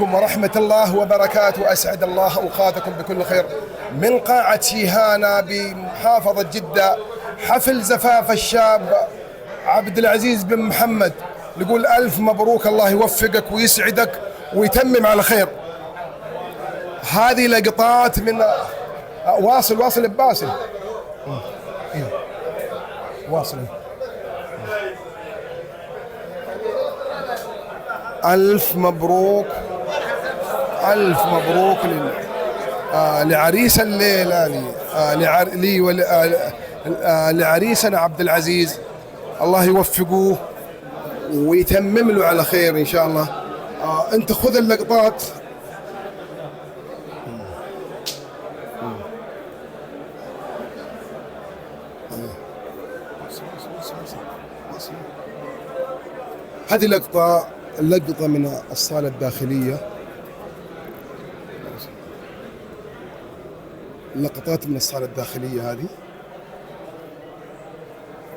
ورحمة الله وبركاته. أسعد الله أوقاتكم بكل خير من قاعة شيهانة بمحافظة جدة. حفل زفاف الشاب عبد العزيز بن محمد. نقول ألف مبروك، الله يوفقك ويسعدك ويتمم على خير. هذه لقطات من واصل بباسل. واصل. ألف مبروك، ألف مبروك لعريس الليلة، لعريسنا عبد العزيز. الله يوفقه ويتمم له على خير إن شاء الله. أنت خذ اللقطات. هذه اللقطة من الصالة الداخلية، لقطات من الصالة الداخلية هذه.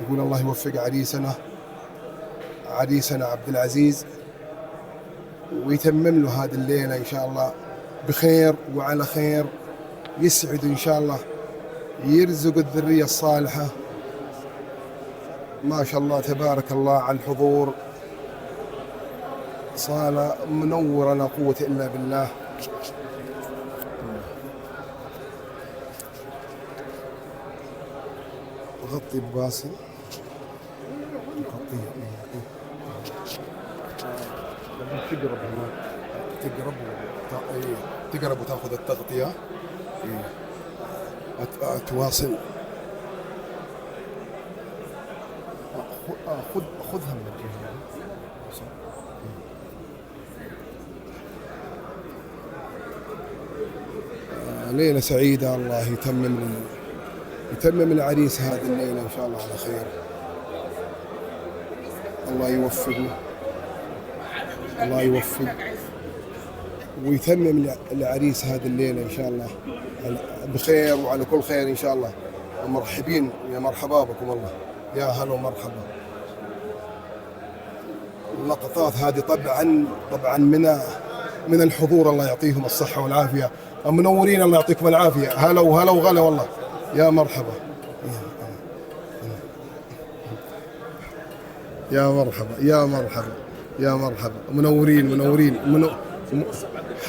يقول الله يوفق عريسنا عبد العزيز ويتمم له هذه الليلة إن شاء الله بخير وعلى خير. يسعد إن شاء الله، يرزق الذرية الصالحة. ما شاء الله تبارك الله على الحضور. صالة منورة لا قوة إلا بالله. غطي بباسل، تقرب وتاخذ التغطية. تواصل. خذها من الجهة. ليلة سعيدة. الله يتمم العريس هذه الليلة إن شاء الله على خير. الله يوفقه، الله يوفق ويتمم العريس هذه الليلة إن شاء الله بخير وعلى كل خير إن شاء الله. مرحبين، يا مرحبا بكم الله، يا هلا ومرحبا. اللقطات هذه طبعا من الحضور. الله يعطيهم الصحة والعافية. منورين، الله يعطيكم العافية. هلا وهلا وغلا والله، يا مرحبا يا مرحبا يا مرحبا يا مرحبا. منورين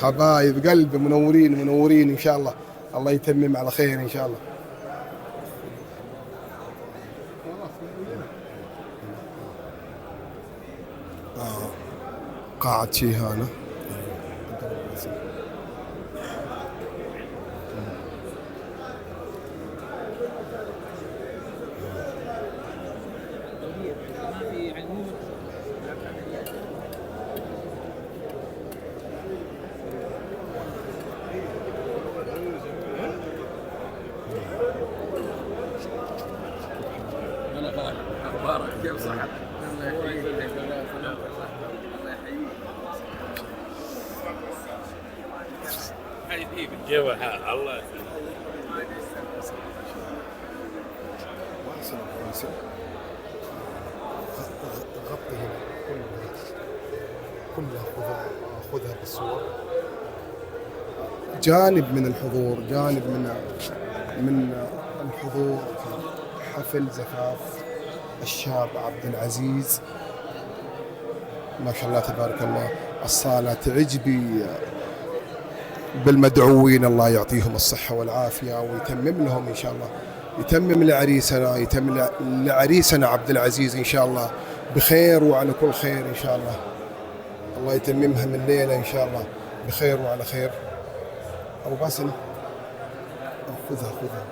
حبايب قلبي، منورين إن شاء الله. الله يتمم على خير إن شاء الله. قاعة شيهانة. اخبارك؟ كيف صحتك؟ الله يحييك. حبيبي كيف الحال؟ الله يسلمك. غطي هنا كلها خذها بالصور. جانب من الحضور، جانب من الحضور في حفل زفاف الشاب عبد العزيز. ما شاء الله تبارك الله. الصالة تعجبي بالمدعوين. الله يعطيهم الصحة والعافية ويتمم لهم إن شاء الله. يتمم لعريسنا عبد العزيز إن شاء الله بخير وعلى كل خير إن شاء الله. الله يتممها من الليلة إن شاء الله بخير وعلى خير. أبو باسل خذها كذا.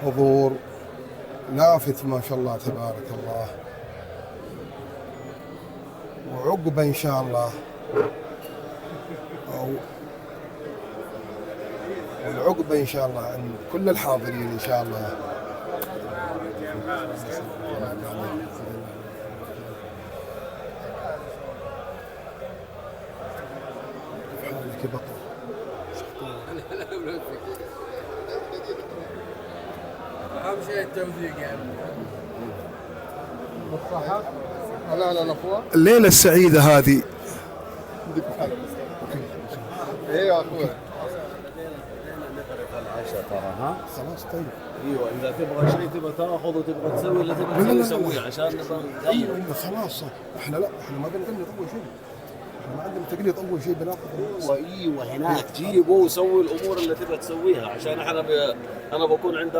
حضور لافت ما شاء الله تبارك الله. وعقبة إن شاء الله، والعقبة إن شاء الله عند كل الحاضرين إن شاء الله. بطل. اهم شيء التوثيق يعني. الليلة السعيدة هذه ايوه اخوي. ها خلاص طيب. ايوه اذا تبغى شيء تبغى تاخذ وتبغى تسوي اللي تبغى تسويه عشان نبغى. ايوه خلاص احنا لا احنا ما بنقلد اول شيء، احنا ما عندنا تقليد اول شيء بناخذ. ايوه هناك جيبوا وسوي الامور اللي تبغى تسويها عشان انا بكون عند